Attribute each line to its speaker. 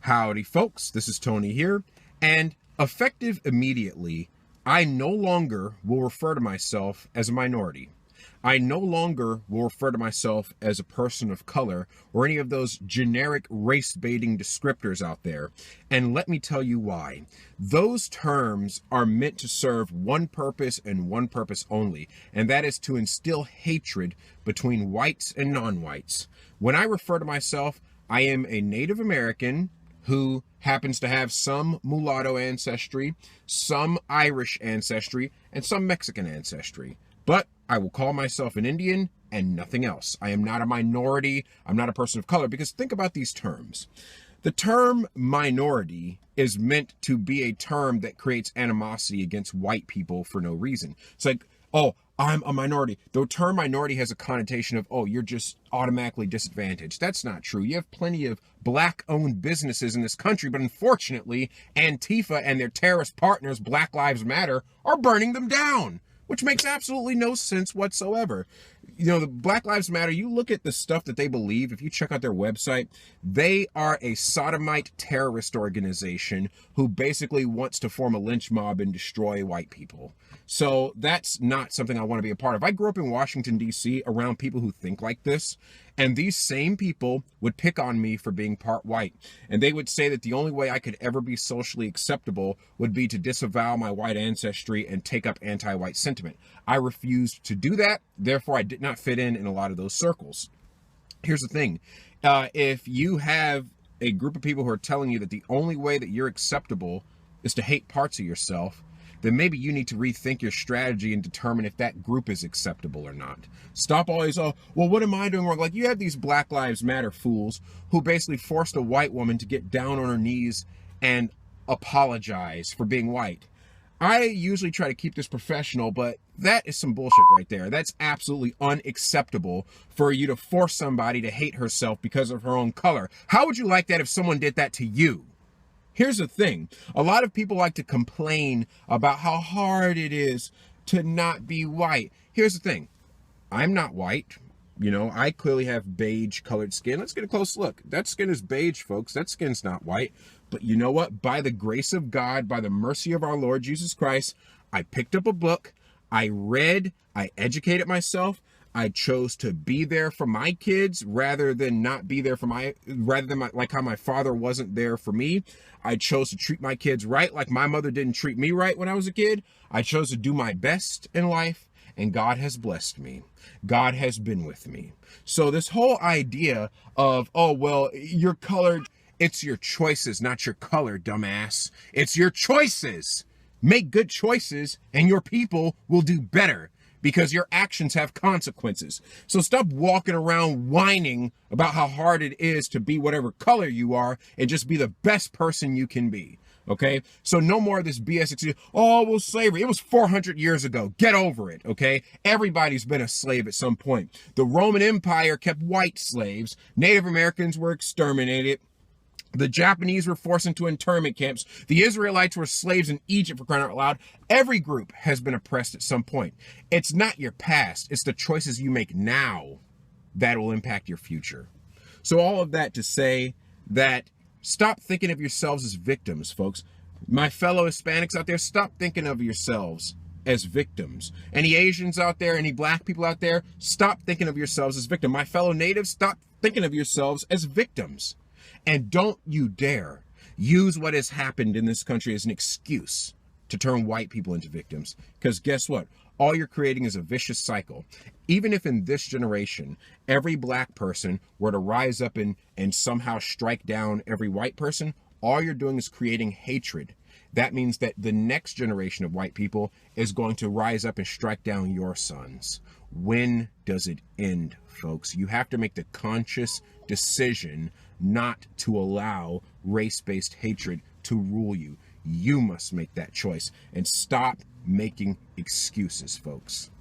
Speaker 1: Howdy folks, this is Tony here, and effective immediately, I no longer will refer to myself as a minority. I no longer will refer to myself as a person of color or any of those generic race-baiting descriptors out there. And let me tell you why. Those terms are meant to serve one purpose and one purpose only, and that is to instill hatred between whites and non-whites. When I refer to myself, I am a Native American who happens to have some mulatto ancestry, some Irish ancestry, and some Mexican ancestry. But I will call myself an Indian and nothing else. I am not a minority. I'm not a person of color, because think about these terms. The term minority is meant to be a term that creates animosity against white people for no reason. It's like, oh, I'm a minority. The term minority has a connotation of, oh, you're just automatically disadvantaged. That's not true. You have plenty of black-owned businesses in this country, but unfortunately, Antifa and their terrorist partners, Black Lives Matter, are burning them down, which makes absolutely no sense whatsoever. You know, the Black Lives Matter, you look at the stuff that they believe, if you check out their website, they are a sodomite terrorist organization who basically wants to form a lynch mob and destroy white people. So that's not something I want to be a part of. I grew up in Washington, D.C. around people who think like this, and these same people would pick on me for being part white. And they would say that the only way I could ever be socially acceptable would be to disavow my white ancestry and take up anti-white sentiment. I refused to do that. Therefore, I did not fit in a lot of those circles. Here's the thing. If you have a group of people who are telling you that the only way that you're acceptable is to hate parts of yourself, then maybe you need to rethink your strategy and determine if that group is acceptable or not. Stop always, oh, well, what am I doing wrong? Like, you have these Black Lives Matter fools who basically forced a white woman to get down on her knees and apologize for being white. I usually try to keep this professional, but that is some bullshit right there. That's absolutely unacceptable for you to force somebody to hate herself because of her own color. How would you like that if someone did that to you? Here's the thing. A lot of people like to complain about how hard it is to not be white. Here's the thing. I'm not white. You know, I clearly have beige colored skin. Let's get a close look. That skin is beige, folks. That skin's not white. But you know what? By the grace of God, by the mercy of our Lord Jesus Christ, I picked up a book. I read. I educated myself. I chose to be there for my kids rather than not be there for like how my father wasn't there for me. I chose to treat my kids right like my mother didn't treat me right when I was a kid. I chose to do my best in life, and God has blessed me. God has been with me. So this whole idea of, oh, well, you're colored, it's your choices, not your color, dumbass. It's your choices. Make good choices, and your people will do better, because your actions have consequences. So stop walking around whining about how hard it is to be whatever color you are and just be the best person you can be. Okay? So no more of this BS. Oh, well, slavery. It was 400 years ago. Get over it. Okay? Everybody's been a slave at some point. The Roman Empire kept white slaves. Native Americans were exterminated. The Japanese were forced into internment camps. The Israelites were slaves in Egypt, for crying out loud. Every group has been oppressed at some point. It's not your past. It's the choices you make now that will impact your future. So all of that to say that stop thinking of yourselves as victims, folks. My fellow Hispanics out there, stop thinking of yourselves as victims. Any Asians out there, any black people out there, stop thinking of yourselves as victims. My fellow natives, stop thinking of yourselves as victims. And don't you dare use what has happened in this country as an excuse to turn white people into victims. Because guess what? All you're creating is a vicious cycle. Even if in this generation, every black person were to rise up and somehow strike down every white person, all you're doing is creating hatred. That means that the next generation of white people is going to rise up and strike down your sons. When does it end, folks? You have to make the conscious decision not to allow race-based hatred to rule you. You must make that choice and stop making excuses, folks.